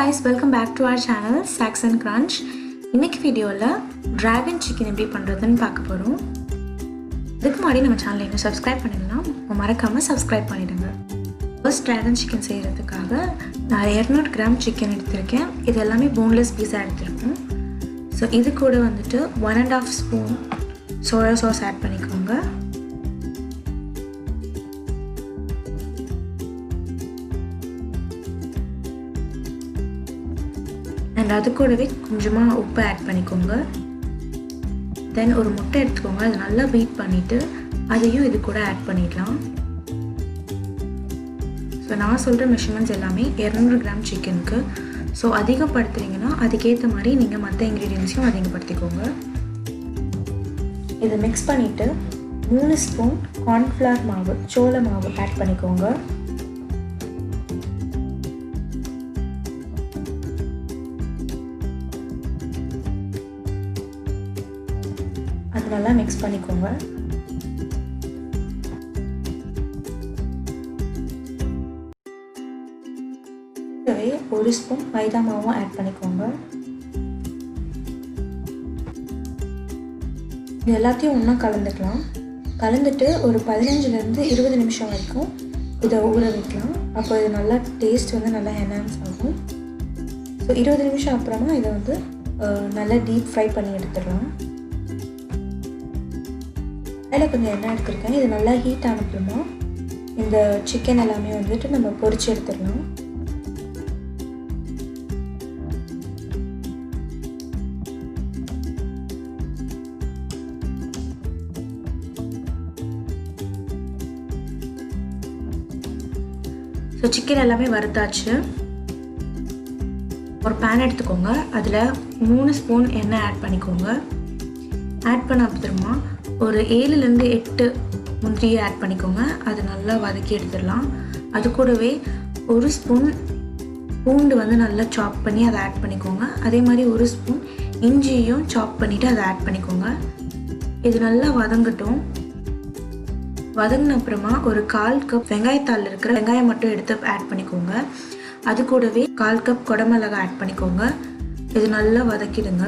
guys, welcome back to our channel Saks'N'Crunch. இன்னைக்கு வீடியோல dragon chicken எப்படி பண்றதுன்னு பார்க்க போறோம். இதுக்கு முன்னாடி நம்ம சேனலை இன்னும் சப்ஸ்கிரைப் பண்ணலனா மறக்காம சப்ஸ்கிரைப் பண்ணிடுங்க. ஃபர்ஸ்ட் டிராகன் சிக்கன் செய்யறதுக்காக நான் 200 கிராம் சிக்கன் எடுத்துர்க்கேன். இது எல்லாமே போன்லெஸ் பீஸா எடுத்துர்க்கேன். சோ இது கூட வந்துட்டு 1.5 ஸ்பூன் சோயா சாஸ் ஆட் பண்ணிக்கோங்க. and அது கூடவே கொஞ்சமா உப்பு ஆட் பண்ணிக்கோங்க. then ஒரு முட்டை எடுத்துக்கோங்க. அது நல்லா பீட் பண்ணிட்டு அதையும் இது கூட ஆட் பண்ணிடலாம். ஸோ நான் சொல்கிற மெஷர்மெண்ட்ஸ் எல்லாமே 200 கிராம் சிக்கனுக்கு. ஸோ அதிகப்படுத்துறீங்கன்னா அதுக்கேற்ற மாதிரி நீங்கள் மற்ற இன்க்ரீடியன்ஸையும் அதிகப்படுத்திக்கோங்க. இதை மிக்ஸ் பண்ணிவிட்டு 3 ஸ்பூன் கார்ன்ஃப்ளவர் மாவு, சோள மாவு ஆட் பண்ணிக்கோங்க. அது நல்லா மிக்ஸ் பண்ணிக்கோங்க. ஒரு ஸ்பூன் மைதா மாவும் ஆட் பண்ணிக்கோங்க. இது எல்லாத்தையும் ஒன்றா கலந்துக்கலாம். கலந்துட்டு ஒரு 15லேருந்து 20 நிமிஷம் வரைக்கும் இதை ஊற வைக்கலாம். அப்போ இது நல்லா டேஸ்ட் வந்து நல்லா என்ஹான்ஸ் ஆகும். ஸோ 20 நிமிஷம் அப்புறமா இதை வந்து நல்லா டீப் ஃப்ரை பண்ணி எடுத்துடலாம். அதில் கொஞ்சம் எண்ணெய் எடுத்துருக்கேன். இது நல்லா ஹீட் ஆனப்புறமா இந்த சிக்கன் எல்லாமே வந்துட்டு நம்ம பொரிச்சு எடுத்துடலாம். ஸோ சிக்கன் எல்லாமே வறுத்தாச்சு. ஒரு பேன் எடுத்துக்கோங்க. அதில் 3 ஸ்பூன் எண்ணெய் ஆட் பண்ணிக்கோங்க. ஆட் பண்ண அப்புறமா ஒரு 7லேருந்து 8 முந்திரியை ஆட் பண்ணிக்கோங்க. அது நல்லா வதக்கி எடுத்துடலாம். அது கூடவே 1 ஸ்பூன் பூண்டு வந்து நல்லா சாப் பண்ணி அதை ஆட் பண்ணிக்கோங்க. அதே மாதிரி 1 ஸ்பூன் இஞ்சியும் சாப் பண்ணிவிட்டு அதை ஆட் பண்ணிக்கோங்க. இது நல்லா வதங்கட்டும். வதங்கின அப்புறமா ஒரு 1/4 கப் வெங்காயத்தாள் இருக்கிற வெங்காயம் மட்டும் எடுத்து ஆட் பண்ணிக்கோங்க. அது கூடவே 1/4 கப் குடமிளகாய் ஆட் பண்ணிக்கோங்க. இது நல்லா வதக்கிடுங்க.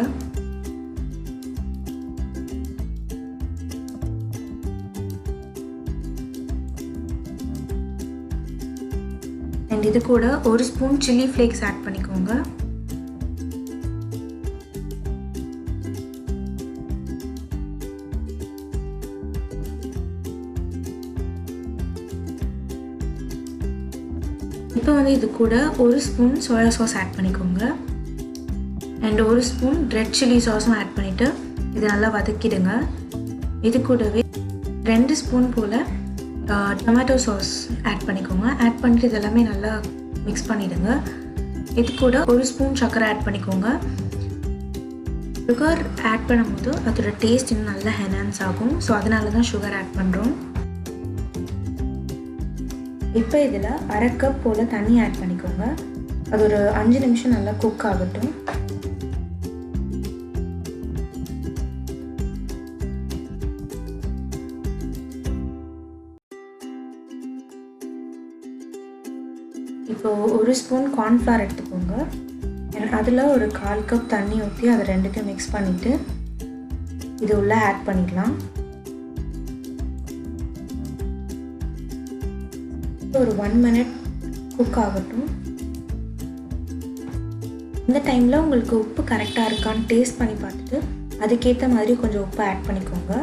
அண்ட் இது கூட 1 ஸ்பூன் சில்லி ஃப்ளேக்ஸ் ஆட் பண்ணிக்கோங்க. இப்போ வந்து இது கூட 1 ஸ்பூன் சோயா சாஸ் ஆட் பண்ணிக்கோங்க. அண்ட் 1 ஸ்பூன் ரெட் சில்லி சாஸும் ஆட் பண்ணிவிட்டு இது நல்லா வதக்கிடுங்க. இது கூடவே 2 ஸ்பூன் போல் டொமேட்டோ சாஸ் ஆட் பண்ணிக்கோங்க. ஆட் பண்ணிட்டு இது எல்லாமே நல்லா மிக்ஸ் பண்ணிவிடுங்க. இது கூட 1 ஸ்பூன் சர்க்கரை ஆட் பண்ணிக்கோங்க. சுகர் ஆட் பண்ணும்போது அதோட டேஸ்ட் இன்னும் நல்லா என்ஹான்ஸ் ஆகும். ஸோ அதனால தான் சுகர் ஆட் பண்ணுறோம். இப்போ இதில் 1/2 கப் போல் தண்ணி ஆட் பண்ணிக்கோங்க. அது ஒரு 5 நிமிஷம் நல்லா குக் ஆகட்டும். இப்போ 1 ஸ்பூன் கார்ன்ஃப்ளவர் எடுத்துக்கோங்க. அதில் ஒரு 1/4 கப் தண்ணி ஊற்றி அதை ரெண்டுத்தையும் மிக்ஸ் பண்ணிவிட்டு இது உள்ள ஆட் பண்ணிடலாம். ஒரு 1 மினிட் குக் ஆகட்டும். இந்த டைமில் உங்களுக்கு உப்பு கரெக்டாக இருக்கான்னு டேஸ்ட் பண்ணி பார்த்துட்டு அதுக்கேற்ற மாதிரி கொஞ்சம் உப்பு ஆட் பண்ணிக்கோங்க.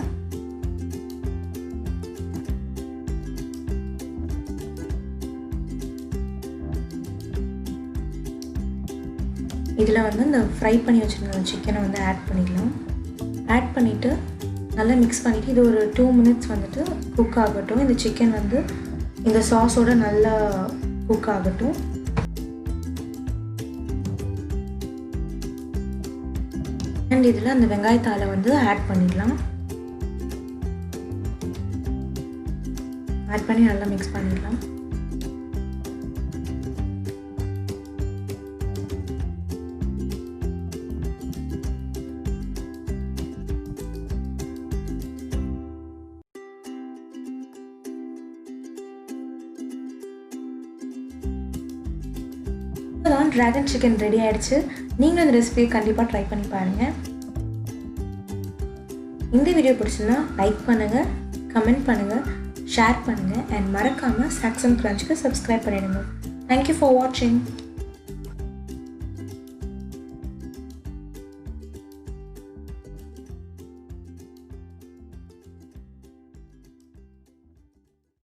இதில் வந்து இந்த ஃப்ரை பண்ணி வச்சுருந்த சிக்கனை வந்து ஆட் பண்ணிடலாம். ஆட் பண்ணிவிட்டு நல்லா மிக்ஸ் பண்ணிவிட்டு இது ஒரு 2 மினிட்ஸ் வந்துட்டு குக் ஆகட்டும். இந்த சிக்கன் வந்து இந்த சாஸோட நல்லா குக் ஆகட்டும். அண்ட் இதில் அந்த வெங்காயத்தாளை வந்து ஆட் பண்ணிடலாம். ஆட் பண்ணி நல்லா மிக்ஸ் பண்ணிடலாம். தான் ட்ராகன் சிக்கன் ரெடி ஆகிடுச்சு. நீங்கள் அந்த ரெசிபியை கண்டிப்பாக ட்ரை பண்ணி பாருங்கள். இந்த வீடியோ பிடிச்சிருந்தா லைக் பண்ணுங்கள், கமெண்ட் பண்ணுங்கள், ஷேர் பண்ணுங்கள் அண்ட் மறக்காமல் Saks'N'Crunchக்கு சப்ஸ்கிரைப் பண்ணிடுங்க. தேங்க்யூ ஃபார் வாட்சிங்.